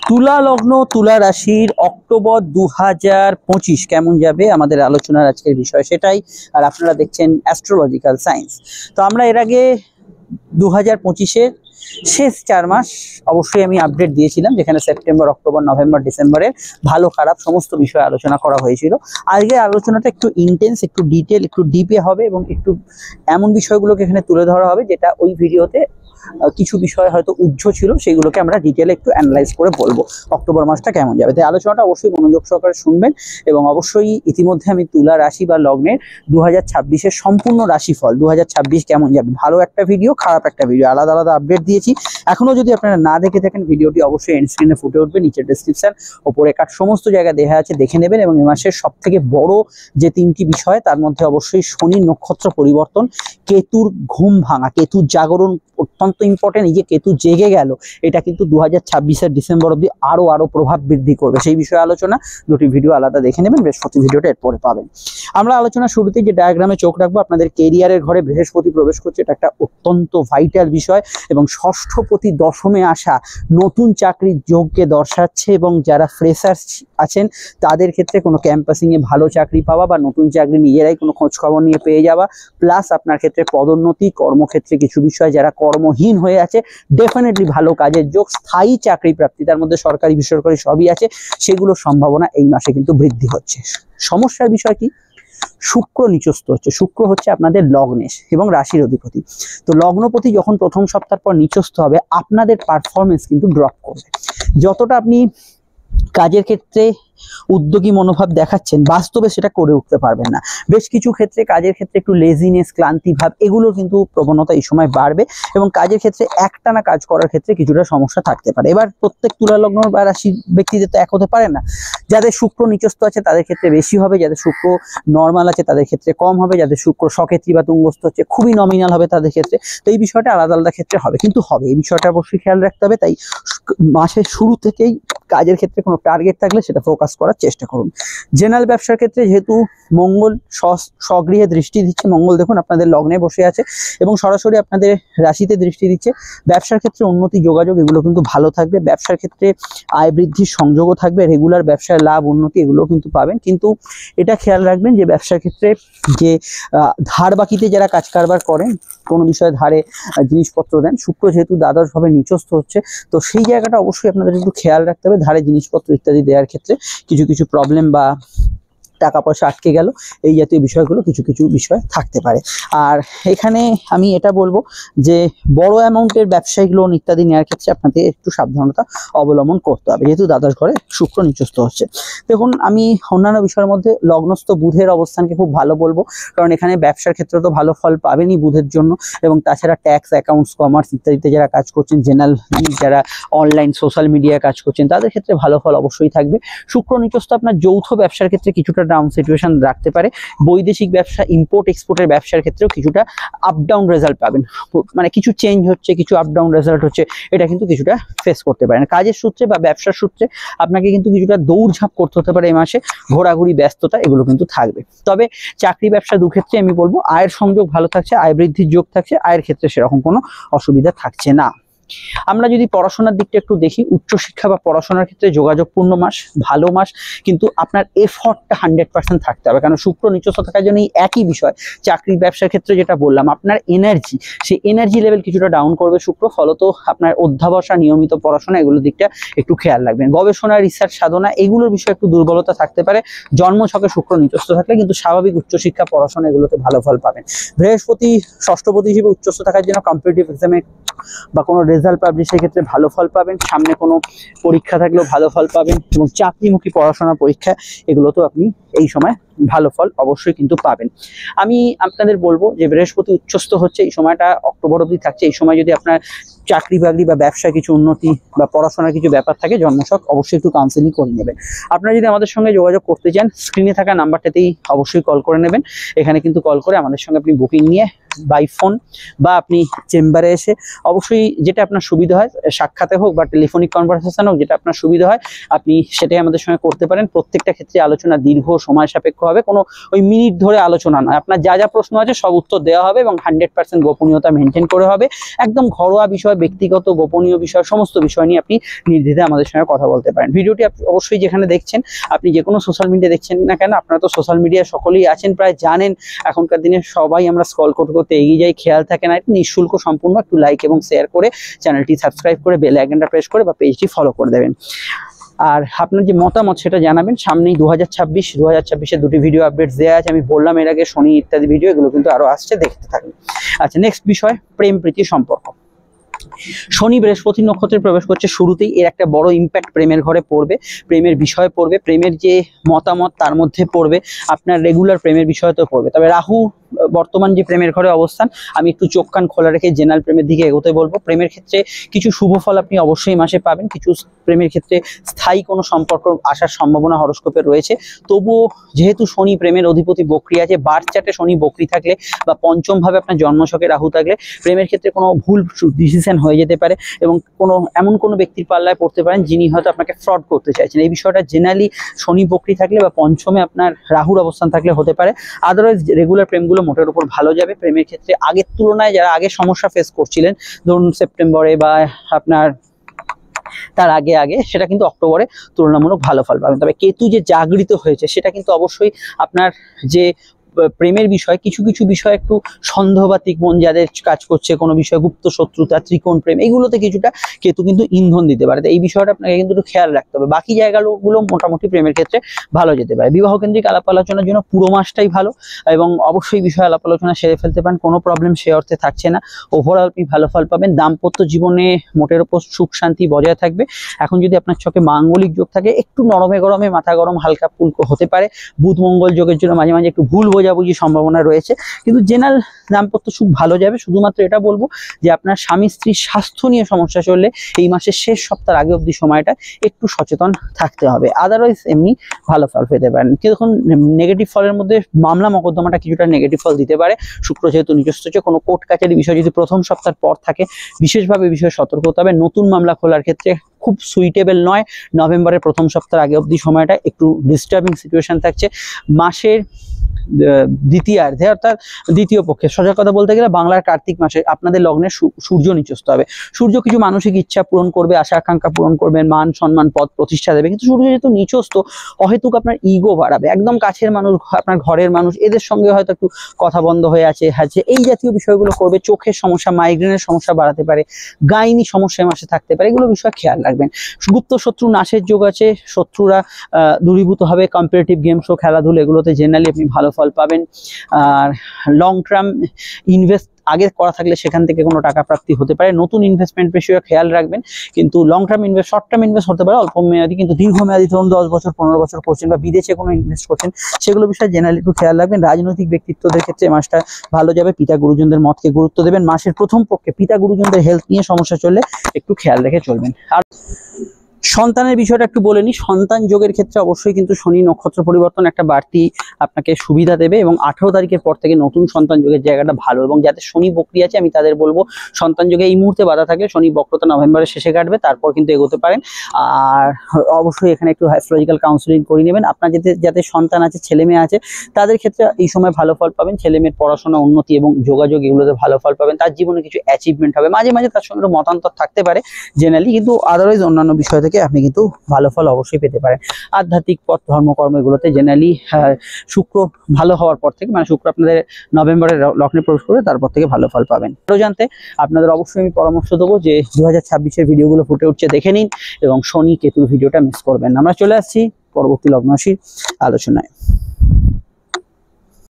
তুলা লগ্ন তুলা রাশির অক্টোবর 2025 কেমন যাবে আমাদের আলোচনার আজকের বিষয় সেটাই। আর আপনারা দেখছেন অ্যাস্ট্রোলজিক্যাল সায়েন্স। তো আমরা এর আগে 2025-এর শেষ 4 মাস অবশ্যই আমি আপডেট দিয়েছিলাম, যেখানে সেপ্টেম্বর, অক্টোবর, নভেম্বর, ডিসেম্বরের ভালো খারাপ সমস্ত বিষয়ে আলোচনা করা হয়েছিল। আজকের আলোচনাটা একটু ইন্টেন্স, একটু ডিটেল, একটু ডিপে হবে এবং একটু এমন বিষয়গুলোকে এখানে তুলে ধরা হবে যেটা ওই ভিডিওতে কিছু বিষয় হয়তো উজ্জ্ব ছিল, সেগুলোকে আমরা ডিটেলে একটু অ্যানালাইজ করে বলবো অক্টোবর মাসটা কেমন যাবে। তাই আলোচনাটা অবশ্যই মনোযোগ সহকারে শুনবেন। এবং অবশ্যই ইতিমধ্যে আমি তুলা রাশি বা লগ্নের 2026-এর সম্পূর্ণ রাশিফল 2026 কেমন যাবে, ভালো একটা ভিডিও, খারাপ একটা ভিডিও, আলাদা আলাদা আপডেট দিয়েছি। এখনো যদি আপনারা না দেখে থাকেন ভিডিওটি অবশ্যই এন্ড স্ক্রিনে ফুটে উঠবে, নিচের ডেসক্রিপশন ওপরে কাট সমস্ত জায়গায় দেখা আছে, দেখে নেবেন। এবং এই মাসের সব থেকে বড় যে 3টি বিষয়, তার মধ্যে অবশ্যই শনির নক্ষত্র পরিবর্তন, কেতুর ঘুম ভাঙা, কেতুর জাগরণ অত্যন্ত ইম্পর্টেন্ট। এই যে কেতু জেগে গেল, এটা কিন্তু 2026-এর ডিসেম্বর অব্দি আরো প্রভাব বৃদ্ধি করবে। সেই বিষয়ে আলোচনা, দুটি ভিডিও আলাদা দেখে নেবেন, বৃহস্পতি ভিডিওটা এরপরে পাবেন। আমরা আলোচনা শুরুতেই যে ডায়াগ্রামে চোখ রাখবো, আপনাদের কেরিয়ারের ঘরে বৃহস্পতি প্রবেশ করছে, এটা একটা অত্যন্ত ভাইটাল বিষয়। এবং ষষ্ঠপতি দশমে আসা নতুন চাকরির যোগকে দর্শাচ্ছে। এবং যারা ফ্রেশার্স আছেন তাদের ক্ষেত্রে কোনো ক্যাম্পাসিংয়ে ভালো চাকরি পাওয়া বা নতুন চাকরি নিজেরাই কোনো খোঁজ খবর নিয়ে পেয়ে যাওয়া, প্লাস আপনার ক্ষেত্রে পদোন্নতি, কর্মক্ষেত্রে কিছু বিষয় যারা কর্মহীন হয়ে আছে ডেফিনেটলি ভালো কাজের যোগ, স্থায়ী চাকরি প্রাপ্তি, তার মধ্যে সরকারি বেসরকারি সবই আছে, সেগুলোর সম্ভাবনা এই মাসে কিন্তু বৃদ্ধি হচ্ছে। সমস্যার বিষয় কি? শুক্র নিচস্থ হচ্ছে। শুক্র হচ্ছে আপনাদের লগ্নেশ এবং রাশির অধিপতি। তো লগ্নপতি যখন প্রথম সপ্তাহ পর নিচস্থ হবে, আপনাদের পারফরমেন্স কিন্তু ড্রপ করবে। যতটা আপনি কাজের ক্ষেত্রে উদ্যোগী মনোভাব দেখাচ্ছেন, বাস্তবে সেটা করে উঠতে পারবেন না। বেশ কিছু ক্ষেত্রে কাজের ক্ষেত্রে একটু লেজিনেস, ক্লান্তি ভাব, এগুলোর কিন্তু প্রবণতা এই সময় বাড়বে। এবং কাজের ক্ষেত্রে একটানা কাজ করার ক্ষেত্রে কিছুটা সমস্যা থাকতে পারে। এবার প্রত্যেক তুলা লগ্ন বা রাশি ব্যক্তিদের তো এক হতে পারে না। যাদের শুক্র নিচস্থ আছে তাদের ক্ষেত্রে বেশি হবে, যাদের শুক্র নর্মাল আছে তাদের ক্ষেত্রে কম হবে, যাদের শুক্র সকেত্রী বা তুঙ্গস্থ হচ্ছে খুবই নমিনাল হবে তাদের ক্ষেত্রে। তো এই বিষয়টা আলাদা আলাদা ক্ষেত্রে হবে, কিন্তু হবে, এই বিষয়টা অবশ্যই খেয়াল রাখতে হবে। তাই মাসের শুরু থেকেই কাজের ক্ষেত্রে কোনো টার্গেট থাকলে সেটা ফোকাস করার চেষ্টা করুন। জেনারেল ব্যবসার ক্ষেত্রে যেহেতু মঙ্গল স্বগৃহে দৃষ্টি দিচ্ছে, মঙ্গল দেখুন আপনাদের লগ্নে বসে আছে এবং সরাসরি আপনাদের রাশিতে দৃষ্টি দিচ্ছে, ব্যবসার ক্ষেত্রে উন্নতি, যোগাযোগ এগুলো কিন্তু ভালো থাকবে। ব্যবসার ক্ষেত্রে আয় বৃদ্ধির সংযোগও থাকবে, রেগুলার ব্যবসায় লাভ, উন্নতি এগুলো কিন্তু পাবেন। কিন্তু এটা খেয়াল রাখবেন যে ব্যবসার ক্ষেত্রে যে ধার বাকিতে যারা কাজ কারবার করেন, কোনো বিষয়ে ধারে জিনিসপত্র দেন, শুক্র যেহেতু দ্বাদশভাবে নিচস্থ হচ্ছে, তো সেই জায়গাটা অবশ্যই আপনাদের একটু খেয়াল রাখতে হবে। ধারে জিনিসপত্র ইত্যাদি দেওয়ার ক্ষেত্রে কিছু কিছু প্রবলেম বা টাকা পয়সা আটকে গেল, এই জাতীয় বিষয়গুলো কিছু কিছু বিষয় থাকতে পারে। আর এখানে আমি এটা বলবো যে বড় অ্যামাউন্টের ব্যবসায়িক লোন ইত্যাদি নেওয়ার ক্ষেত্রে আপনাদের একটু সাবধানতা অবলম্বন করতে হবে, যেহেতু দ্বাদশ ঘরে শুক্র নিচস্থ হচ্ছে। দেখুন, আমি অন্যান্য বিষয়ের মধ্যে লগ্নস্থ বুধের অবস্থানকে খুব ভালো বলবো, কারণ এখানে ব্যবসার ক্ষেত্রে তো ভালো ফল পাবেনই বুধের জন্য। এবং তাছাড়া ট্যাক্স, অ্যাকাউন্টস, কমার্স ইত্যাদিতে যারা কাজ করছেন, জেনারেল যারা অনলাইন সোশ্যাল মিডিয়ায় কাজ করছেন, তাদের ক্ষেত্রে ভালো ফল অবশ্যই থাকবে। শুক্র নিচস্থ আপনার যৌথ ব্যবসার ক্ষেত্রে কিছুটা ডাউন সিচুয়েশন রাখতে পারে। বৈদেশিক ব্যবসা, ইম্পোর্ট এক্সপোর্টের ব্যবসার ক্ষেত্রেও কিছুটা আপ ডাউন রেজাল্ট পাবেন, মানে কিছু চেঞ্জ হচ্ছে, কিছু আপ ডাউন রেজাল্ট হচ্ছে, এটা কিন্তু কিছুটা ফেস করতে পারেন। কাজের সূত্রে বা ব্যবসার সূত্রে আপনাকে কিন্তু কিছুটা দৌড়ঝাঁপ করতে হতে পারে এই মাসে, ঘোরাঘুরি, ব্যস্ততা এগুলো কিন্তু থাকবে। তবে চাকরি ব্যবসা দুক্ষেত্রে আমি বলবো আয়ের সংযোগ ভালো থাকছে, আয় বৃদ্ধির যোগ থাকছে, আয়ের ক্ষেত্রে সেরকম কোনো অসুবিধা থাকছে না। আমরা যদি পড়াশোনার দিকটা একটু দেখি, উচ্চশিক্ষা বা পড়াশোনার ক্ষেত্রে যোগাযোগপূর্ণ মাস, ভালো মাস, কিন্তু আপনার এফর্টটা 100% থাকতে হবে। কারণ শুক্র নিচস্থ থাকার জন্য এই একই বিষয়, চাকরি ব্যবসার ক্ষেত্রে যেটা বললাম, আপনার এনার্জি, সেই এনার্জি লেভেল কিছুটা ডাউন করবে শুক্র। ফলত আপনার অধ্যাবসা, নিয়মিত পড়াশোনা এগুলোর দিকটা একটু খেয়াল রাখবেন। গবেষণা, রিসার্চ, সাধনা এগুলোর বিষয়ে একটু দুর্বলতা থাকতে পারে জন্মছকে শুক্র নিচস্থ থাকলে, কিন্তু স্বাভাবিক উচ্চশিক্ষা, পড়াশোনা এগুলোতে ভালো ফল পাবেন। বৃহস্পতি ষষ্ঠপতি হিসেবে উচ্চস্থ থাকার জন্য কম্পিটিটিভ এক্সামে বা কোনো রেজাল্ট পাবলিশের ক্ষেত্রে ভালো ফল পাবেন, সামনে কোনো পরীক্ষা থাকলেও ভালো ফল পাবেন, এবং চাকরিমুখী পড়াশোনার পরীক্ষা এগুলোতেও আপনি এই সময় ভালো ফল অবশ্যই কিন্তু পাবেন। আমি আপনাদের বলবো যে বৃহস্পতি উচ্চস্থ হচ্ছে, এই সময়টা অক্টোবর অবধি থাকছে। এই সময় যদি আপনার চাকরি বাকরি বা ব্যবসায় কিছু উন্নতি বা পড়াশোনার কিছু ব্যাপার থাকে, জন্মছক অবশ্যই একটু কাউন্সেলিং করে নেবেন। আপনারা যদি আমাদের সঙ্গে যোগাযোগ করতে চান, স্ক্রিনে থাকা নাম্বারটাতেই অবশ্যই কল করে নেবেন। এখানে কিন্তু কল করে আমাদের সঙ্গে আপনি বুকিং নিয়ে বাই ফোন বা আপনি চেম্বারে এসে, অবশ্যই যেটা আপনার সুবিধা হয়, সাক্ষাতে হোক বা টেলিফোনিক কনভারসেশন হোক, যেটা আপনার সুবিধা হয় আপনি সেটাই আমাদের সঙ্গে করতে পারেন। প্রত্যেকটা ক্ষেত্রে আলোচনা দীর্ঘ সময় সাপেক্ষ হবে, কোনো ওই মিনিট ধরে আলোচনা নয়। আপনার যা যা প্রশ্ন আছে সব উত্তর দেওয়া হবে এবং 100% গোপনীয়তা মেনটেন করে হবে। একদম ঘরোয়া বিষয়, ব্যক্তিগত গোপনীয় বিষয়, সমস্ত বিষয় নিয়ে আপনি নির্দ্বিধায় আমাদের সঙ্গে কথা বলতে পারেন। ভিডিওটি অবশ্যই যেখানে দেখছেন, আপনি যে কোনো সোশ্যাল মিডিয়া দেখছেন না কেন, আপনারা তো সোশ্যাল মিডিয়া সকলেই আছেন, প্রায় জানেন এখনকার দিনে সবাই আমরা স্ক্রল করতে করতে এগিয়ে যাই, খেয়াল থাকে না। নিঃশুল্ক সম্পূর্ণ, একটু লাইক এবং শেয়ার করে চ্যানেলটি সাবস্ক্রাইব করে বেল আইকনটা প্রেস করে বা পেজটি ফলো করে দেবেন। আর আপনার যে মতামত সেটা জানাবেন। সামনেই 2026-এর দুটি ভিডিও আপডেটস দেওয়া আছে, আমি বললাম এর আগে, শনি ইত্যাদি ভিডিও, এগুলো কিন্তু আরো আসছে, দেখতে থাকুন। আচ্ছা, নেক্সট বিষয় প্রেম প্রীতি সম্পর্ক। শনি বৃহস্পতি নক্ষত্রে প্রবেশ করছে শুরুতেই, এর একটা বড় ইম্প্যাক্ট প্রেমের ঘরে পড়বে, প্রেমের বিষয় পড়বে, প্রেমের যে মতামত তার মধ্যে পড়বে, আপনার রেগুলার প্রেমের বিষয়তেও পড়বে। তবে রাহু বর্তমান যে প্রেমের ঘরে অবস্থান, আমি একটু চোখ কান খোলা রেখে জেনারেল প্রেমের দিকে এগোতে বলবো। প্রেমের ক্ষেত্রে কিছু শুভ ফল আপনি অবশ্যই মাসে পাবেন, কিছু প্রেমের ক্ষেত্রে স্থায়ী কোনো সম্পর্ক আসার সম্ভাবনা হরস্কোপে রয়েছে। তবুও যেহেতু শনি প্রেমের অধিপতি বক্রী আছে, বার্থ চার্টে শনি বক্রী থাকলে বা পঞ্চম ভাবে আপনার জন্মছকে রাহু থাকলে প্রেমের ক্ষেত্রে কোনো ভুল ডিসিশন হয়ে যেতে পারে এবং এমন কোনো ব্যক্তির পাল্লায় পড়তে পারেন যিনি হয়তো আপনাকে ফ্রড করতে চাইছেন। এই বিষয়টা জেনারেলি শনি বক্রী থাকলে বা পঞ্চমে আপনার রাহুর অবস্থান থাকলে হতে পারে। আদারওয়াইজ রেগুলার প্রেমগুলো মোটের উপর ভালো যাবে। প্রেমের ক্ষেত্রে আগের তুলনায় যারা আগে সমস্যা ফেস করছিলেন, ধরুন সেপ্টেম্বরে বা আপনার তার আগে সেটা কিন্তু অক্টোবরে তুলনামূলক ভালো ফল পাবেন। তবে কেতু যে জাগৃত হয়েছে সেটা কিন্তু অবশ্যই আপনার যে প্রেমের বিষয়, কিছু কিছু বিষয় একটু সন্দেহবাতিক মন যাদের কাজ করছে, কোনো বিষয় গুপ্ত শত্রুতা, ত্রিকোণ প্রেম, এইগুলোতে কিছুটা কেতু কিন্তু ইন্ধন দিতে পারে। তো এই বিষয়টা আপনাকে কিন্তু একটু খেয়াল রাখতে হবে। বাকি জায়গাগুলো মোটামুটি প্রেমের ক্ষেত্রে ভালো যেতে পারে। বিবাহ কেন্দ্রিক আলাপ আলোচনার জন্য পুরো মাসটাই ভালো এবং অবশ্যই বিষয় আলাপ আলোচনা সেরে ফেলতে পারেন, কোনো প্রবলেম সে অর্থে থাকছে না। ওভারঅল আপনি ভালো ফল পাবেন। দাম্পত্য জীবনে মোটের উপর সুখ শান্তি বজায় থাকবে। এখন যদি আপনার চোখে মাঙ্গলিক যোগ থাকে, একটু নরমে গরমে মাথা গরম হালকা ফুলকো হতে পারে। বুধ মঙ্গল যোগের জন্য মাঝে মাঝে একটু ভুল বোঝাবুঝি সম্ভাবনা রয়েছে, কিন্তু জেনারেল দাম্পত্য সুখ ভালো যাবে। শুধুমাত্র এটা বলবো যে আপনার স্বামী স্ত্রীর স্বাস্থ্য নিয়ে সমস্যা চললে এই মাসের শেষ সপ্তাহের আগে অবধি সময়টা একটু সচেতন থাকতে হবে। আদারওয়াইজ এমনি ভালো ফল পেতে পারেন। কিন্তু নেগেটিভ ফলের মধ্যে মামলা মোকদ্দমাটা কিছুটা নেগেটিভ ফল দিতে পারে। শুক্র যেহেতু নিজস্ব, কোনো কোর্ট কাছারি বিষয় যদি প্রথম সপ্তাহের পর থাকে, বিশেষভাবে বিষয়ে সতর্ক হতে হবে। নতুন মামলা খোলার ক্ষেত্রে খুব সুইটেবল নয়। নভেম্বরের প্রথম সপ্তাহের আগে অবধি সময়টা একটু ডিস্টার্বিং সিচুয়েশন থাকছে। মাসের দ্বিতীয়ার্ধে অর্থাৎ দ্বিতীয় পক্ষে, সোজা কথা বলতে গেলে বাংলার কার্তিক মাসে আপনাদের লগ্নে সূর্য নিচস্থ হবে। সূর্য কিছু মানসিক ইচ্ছা পূরণ করবে, আশা আকাঙ্ক্ষা পূরণ করবেন, মান সম্মান পদ প্রতিষ্ঠা দেবে। কিন্তু সূর্য যেহেতু নিচস্থ, অহেতুক আপনার ইগো বাড়াবে। একদম কাছের মানুষ, আপনার ঘরের মানুষ, এদের সঙ্গে হয়তো একটু কথা বন্ধ হয়ে আছে, এই জাতীয় বিষয়গুলো করবে। চোখের সমস্যা, মাইগ্রেনের সমস্যা বাড়াতে পারে, গাইনি সমস্যা মাসে থাকতে পারে, এগুলো বিষয় খেয়াল রাখবেন। গুপ্ত শত্রু নাশের যোগ আছে, শত্রুরা দূরীভূত হবে। কম্পিটিটিভ গেম শো, খেলাধুলা, এগুলোতে জেনারেলি আপনি ভালো ফল পাবেন। আর লং টার্ম ইনভেস্ট আগে করা থাকলে সেখান থেকে কোনো টাকা প্রাপ্তি হতে পারে। নতুন ইনভেস্টমেন্ট বিষয়ে খেয়াল রাখবেন। কিন্তু long term invest, short term invest হতে পারে অল্প মেয়াদি, কিন্তু দীর্ঘমেয়াদী ধরুন 10 বছর 15 বছর করছেন বা বিদেশে কোনো ইনভেস্ট করছেন, সেগুলো বিষয়ে জেনারেলি একটু খেয়াল রাখবেন। রাজনৈতিক ব্যক্তিত্বদের ক্ষেত্রে মাসটা ভালো যাবে। পিতা গুরুজনদের মতকে গুরুত্ব দেবেন। মাসের প্রথম পক্ষে পিতা গুরুজনদের হেলথ নিয়ে সমস্যা চললে একটু খেয়াল রেখে চলবেন। আর সন্তানের বিষয়টা একটু বলে নিই। সন্তান যোগের ক্ষেত্রে অবশ্যই কিন্তু শনি নক্ষত্র পরিবর্তন একটা বাড়তি আপনাকে সুবিধা দেবে এবং 18 তারিখের পর থেকে নতুন সন্তান যোগের জায়গাটা ভালো। এবং যাদের শনি বক্রী আছে আমি তাদের বলবো, সন্তান যোগে এই মুহূর্তে বাধা থাকলে শনি বক্রতা নভেম্বরের শেষে কাটবে, তারপর কিন্তু এগোতে পারেন। আর অবশ্যই এখানে একটু অ্যাস্ট্রোলজিক্যাল কাউন্সিলিং করে নেবেন। আপনার যাদের সন্তান আছে, ছেলে মেয়ে আছে, তাদের ক্ষেত্রে এই সময় ভালো ফল পাবেন। ছেলে মেয়ের পড়াশোনা, উন্নতি এবং যোগাযোগ, এগুলোতে ভালো ফল পাবেন। তার জীবনে কিছু অ্যাচিভমেন্ট হবে। মাঝে মাঝে তার সঙ্গে মতান্তর থাকতে পারে জেনারেলি, কিন্তু আদারওয়াইজ অন্যান্য বিষয় থেকে আপনি কিন্তু ভালো ফল অবশ্যই পেতে পারেন। আধ্যাত্মিক পথ, ধর্মকর্ম, এগুলোতে জেনারেলি শুক্র ভালো হওয়ার পর থেকে, মানে শুক্র আপনাদের নভেম্বরের লগ্নে প্রবেশ করে তারপর থেকে ভালো ফল পাবেন। আরো জানতে আপনাদের অবশ্যই আমি পরামর্শ দেবো যে 2026-এর ভিডিওগুলো ফুটে উঠছে দেখে নিন এবং শনি কেতুর ভিডিওটা মিস করবেন না। আমরা চলে আসছি পরবর্তী লগ্ন রাশির আলোচনায়।